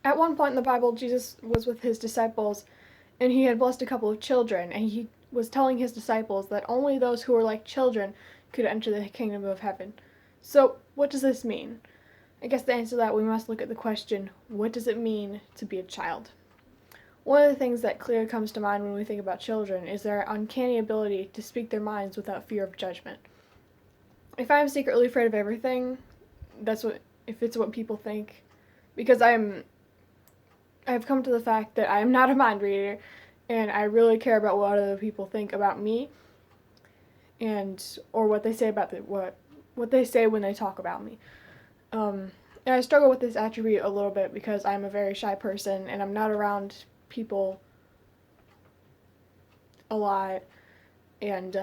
At one point in the Bible, Jesus was with his disciples, and he had blessed a couple of children, and he was telling his disciples that only those who were like children could enter the kingdom of heaven. So, what does this mean? I guess to answer that, we must look at the question, what does it mean to be a child? One of the things that clearly comes to mind when we think about children is their uncanny ability to speak their minds without fear of judgment. If I'm secretly afraid of everything, if it's what people think, because I've come to the fact that I am not a mind reader, and I really care about what other people think about me, or what they say about what they say when they talk about me. And I struggle with this attribute a little bit because I'm a very shy person and I'm not around people a lot. And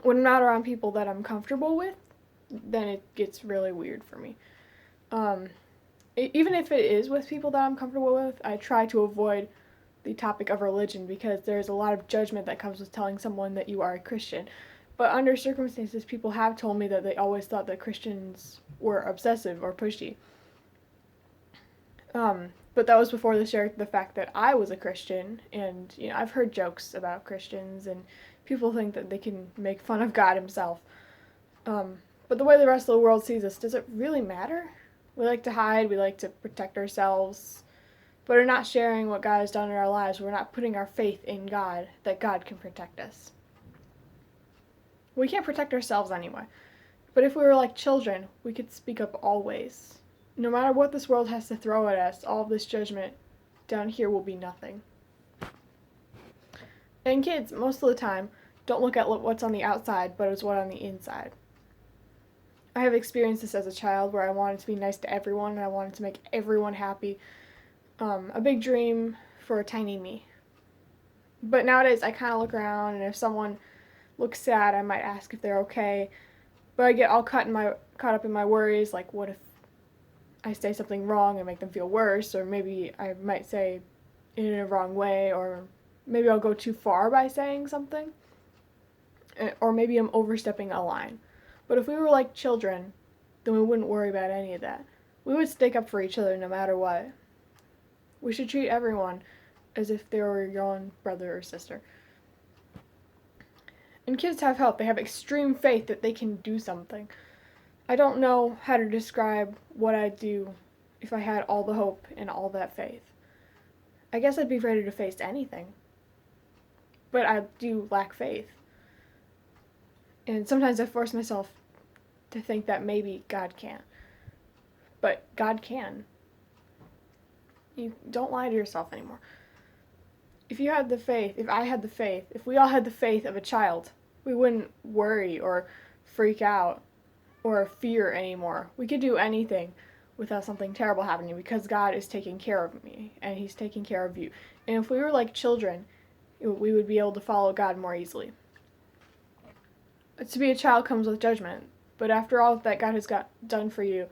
when I'm not around people that I'm comfortable with, then it gets really weird for me. Even if it is with people that I'm comfortable with, I try to avoid the topic of religion because there's a lot of judgment that comes with telling someone that you are a Christian. But under circumstances, people have told me that they always thought that Christians were obsessive or pushy. But that was before they shared the fact that I was a Christian, and I've heard jokes about Christians, and people think that they can make fun of God himself. But the way the rest of the world sees us, does it really matter? We like to hide, we like to protect ourselves, but we're not sharing what God has done in our lives. We're not putting our faith in God, that God can protect us. We can't protect ourselves anyway. But if we were like children, we could speak up always. No matter what this world has to throw at us, all of this judgment down here will be nothing. And kids, most of the time, don't look at what's on the outside, but it's what's on the inside. I have experienced this as a child where I wanted to be nice to everyone and I wanted to make everyone happy. A big dream for a tiny me. But nowadays, I kind of look around, and if someone looks sad, I might ask if they're okay. But I get all caught up in my worries, like what if I say something wrong and make them feel worse, or maybe I might say it in a wrong way, or maybe I'll go too far by saying something, or maybe I'm overstepping a line. But if we were like children, then we wouldn't worry about any of that. We would stick up for each other no matter what. We should treat everyone as if they were your own brother or sister. And kids have help. They have extreme faith that they can do something. I don't know how to describe what I'd do if I had all the hope and all that faith. I guess I'd be ready to face anything. But I do lack faith. And sometimes I force myself to think that maybe God can't. But God can. You don't lie to yourself anymore. If you had the faith, if I had the faith, if we all had the faith of a child, we wouldn't worry or freak out or fear anymore. We could do anything without something terrible happening because God is taking care of me and he's taking care of you. And if we were like children, we would be able to follow God more easily. To be a child comes with judgment, but after all that God has done for you,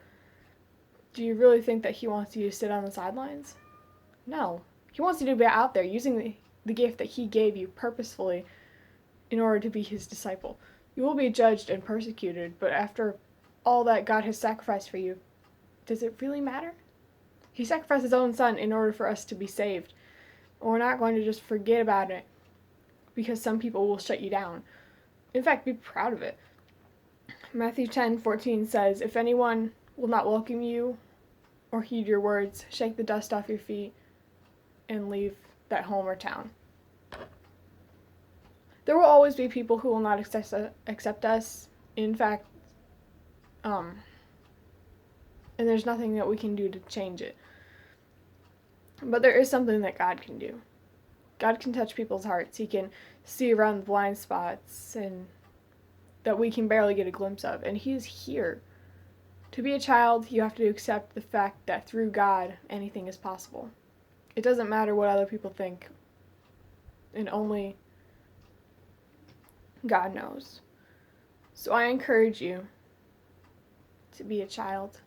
do you really think that he wants you to sit on the sidelines? No. He wants you to be out there using the gift that he gave you purposefully in order to be his disciple. You will be judged and persecuted, but after all that God has sacrificed for you, does it really matter? He sacrificed his own son in order for us to be saved. And we're not going to just forget about it because some people will shut you down. In fact, be proud of it. Matthew 10:14 says, "If anyone will not welcome you or heed your words, shake the dust off your feet and leave that home or town." There will always be people who will not accept us. In fact, and there's nothing that we can do to change it. But there is something that God can do. God can touch people's hearts. He can see around the blind spots and that we can barely get a glimpse of. And He's here. To be a child, you have to accept the fact that through God, anything is possible. It doesn't matter what other people think. And only God knows. So I encourage you to be a child.